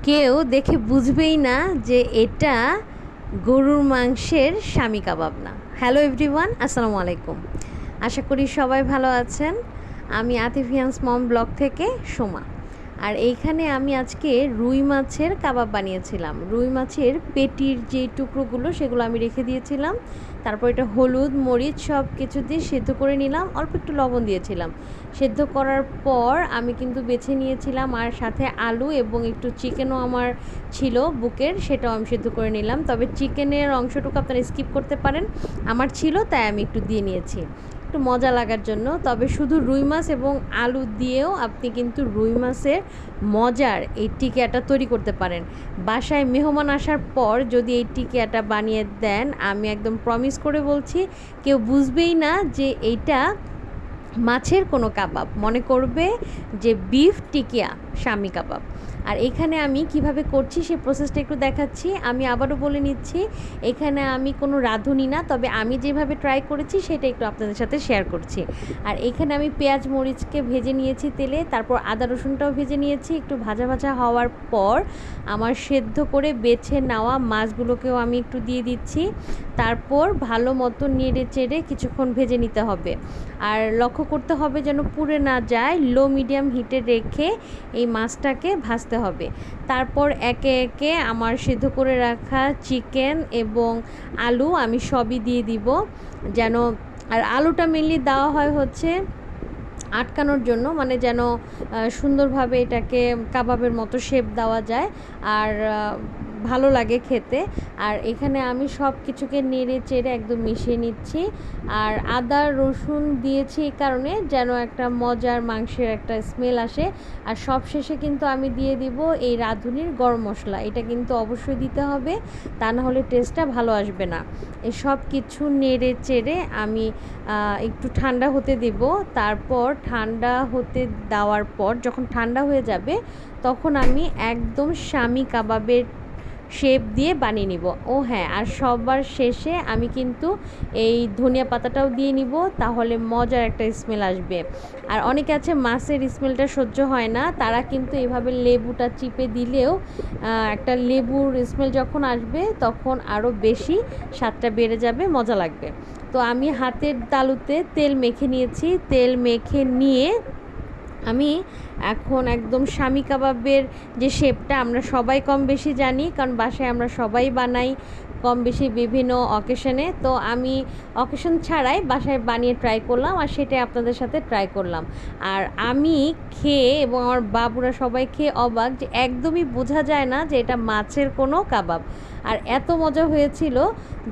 কেউ দেখে বুঝবেই না যে এটা গরুর মাংসের স্বামী কাবাব না। হ্যালো এভরিওয়ান, আসসালামু আলাইকুম। আশা করি সবাই ভালো আছেন। আমি আতিফিয়ান্স মম ব্লগ থেকে সোমা। আর এইখানে আমি আজকে রুই মাছের কাবাব বানিয়েছিলাম। রুই মাছের পেটির যে টুকরোগুলো সেগুলো আমি রেখে দিয়েছিলাম। তারপর এটা হলুদ মরিচ সব কিছু দিয়ে সেদ্ধ করে নিলাম, অল্প একটু লবণ দিয়েছিলাম। সেদ্ধ করার পর আমি কিন্তু বেছে নিয়েছিলাম, আর সাথে আলু এবং একটু চিকেনও আমার ছিল বুকের, সেটাও আমি সেদ্ধ করে নিলাম। তবে চিকেনের অংশটুকু আপনারা স্কিপ করতে পারেন, আমার ছিল তাই আমি একটু দিয়ে নিয়েছি একটু মজা লাগার জন্য। তবে শুধু রুই মাছ এবং আলু দিয়েও আপনি কিন্তু রুই মাছের মজার এই টিকিয়াটা তৈরি করতে পারেন। বাসায় মেহমান আসার পর যদি এই টিকিয়াটা বানিয়ে দেন, আমি একদম প্রমিস করে বলছি কেউ বুঝবেই না যে এইটা মাছের কোনো কাবাব, মনে করবে যে বিফ টিকিয়া স্বামী কাবাব। আর এখানে আমি কিভাবে করছি সেই প্রসেসটা একটু দেখাচ্ছি। আমি আবারও বলে নিচ্ছি, এখানে আমি কোনো রাঁধুনি না, তবে আমি যেভাবে ট্রাই করেছি সেটা একটু আপনাদের সাথে শেয়ার করছি। আর এখানে আমি পেঁয়াজ মরিচকে ভেজে নিয়েছি তেলে, তারপর আদা রসুনটাও ভেজে নিয়েছি। একটু ভাজা ভাজা হওয়ার পর আমার সেদ্ধ করে বেছে নেওয়া মাছগুলোকেও আমি একটু দিয়ে দিচ্ছি। তারপর ভালো মতো নেড়ে চেড়ে কিছুক্ষণ ভেজে নিতে হবে। আর লক্ষ্য করতে হবে যেন পুড়ে না যায়, লো মিডিয়াম হিটে রেখে এই মাছটাকে ভাজতে হবে। তারপর একে একে আমার সেদ্ধ করে রাখা চিকেন এবং আলু আমি সবই দিয়ে দিব যেন। আর আলুটা মেনলি দেওয়া হয় হচ্ছে আটকানোর জন্য, মানে যেন সুন্দরভাবে এটাকে কাবাবের মতো শেপ দেওয়া যায় আর ভালো লাগে খেতে। আর এখানে আমি সব কিছুকে নেড়ে চেড়ে একদম মিশিয়ে নিচ্ছি। আর আদা রসুন দিয়েছি এই কারণে যেন একটা মজার মাংসের একটা স্মেল আসে। আর সব শেষে কিন্তু আমি দিয়ে দিব এই রাঁধুনির গরম মশলা, এটা কিন্তু অবশ্যই দিতে হবে, তা না হলে টেস্টটা ভালো আসবে না। এই সব কিছু নেড়ে চেড়ে আমি একটু ঠান্ডা হতে দেব। তারপর ঠান্ডা হতে দেওয়ার পর যখন ঠান্ডা হয়ে যাবে তখন আমি একদম স্বামী কাবাবের শেপ দিয়ে বানিয়ে নিব। ও হ্যাঁ, আর সবার শেষে আমি কিন্তু এই ধনিয়া পাতাটাও দিয়ে নিব, তাহলে মজার একটা স্মেল আসবে। আর অনেকে আছে মাছের স্মেলটা সহ্য হয় না, তারা কিন্তু এভাবে লেবুটা চিপে দিলেও একটা লেবুর স্মেল যখন আসবে তখন আরও বেশি স্বাদটা বেড়ে যাবে, মজা লাগবে। তো আমি হাতের তালুতে তেল মেখে নিয়েছি। তেল মেখে নিয়ে আমি এখন একদম স্বামী কাবাবের যে শেপটা আমরা সবাই কম বেশি জানি, কারণ বাসায় আমরা সবাই বানাই কম বেশি বিভিন্ন অকেশনে। তো আমি অকেশন ছাড়াই বাসায় বানিয়ে ট্রাই করলাম, আর সেটাই আপনাদের সাথে ট্রাই করলাম। আর আমি খেয়ে এবং আমার বাবুরা সবাই খেয়ে অবাক যে একদমই বোঝা যায় না যে এটা মাছের কোনো কাবাব। আর এত মজা হয়েছিল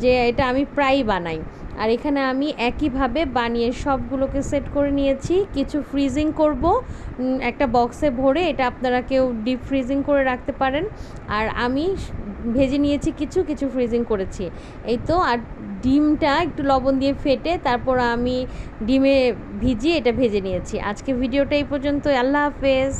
যে এটা আমি প্রায়ই বানাই। আর এখানে আমি একইভাবে বানিয়ে সবগুলোকে সেট করে নিয়েছি। কিছু ফ্রিজিং করব একটা বক্সে ভরে, এটা আপনারা কেউ ডিপ ফ্রিজিং করে রাখতে পারেন। আর আমি ভেজে নিয়েছি কিছু কিছু ফ্রিজিং করেছি এই তো। আর ডিমটা একটু লবণ দিয়ে ফেটে তারপর আমি ডিমে ভিজিয়ে এটা ভেজে নিয়েছি। আজকে ভিডিওটা এই পর্যন্ত, আল্লাহ হাফেজ।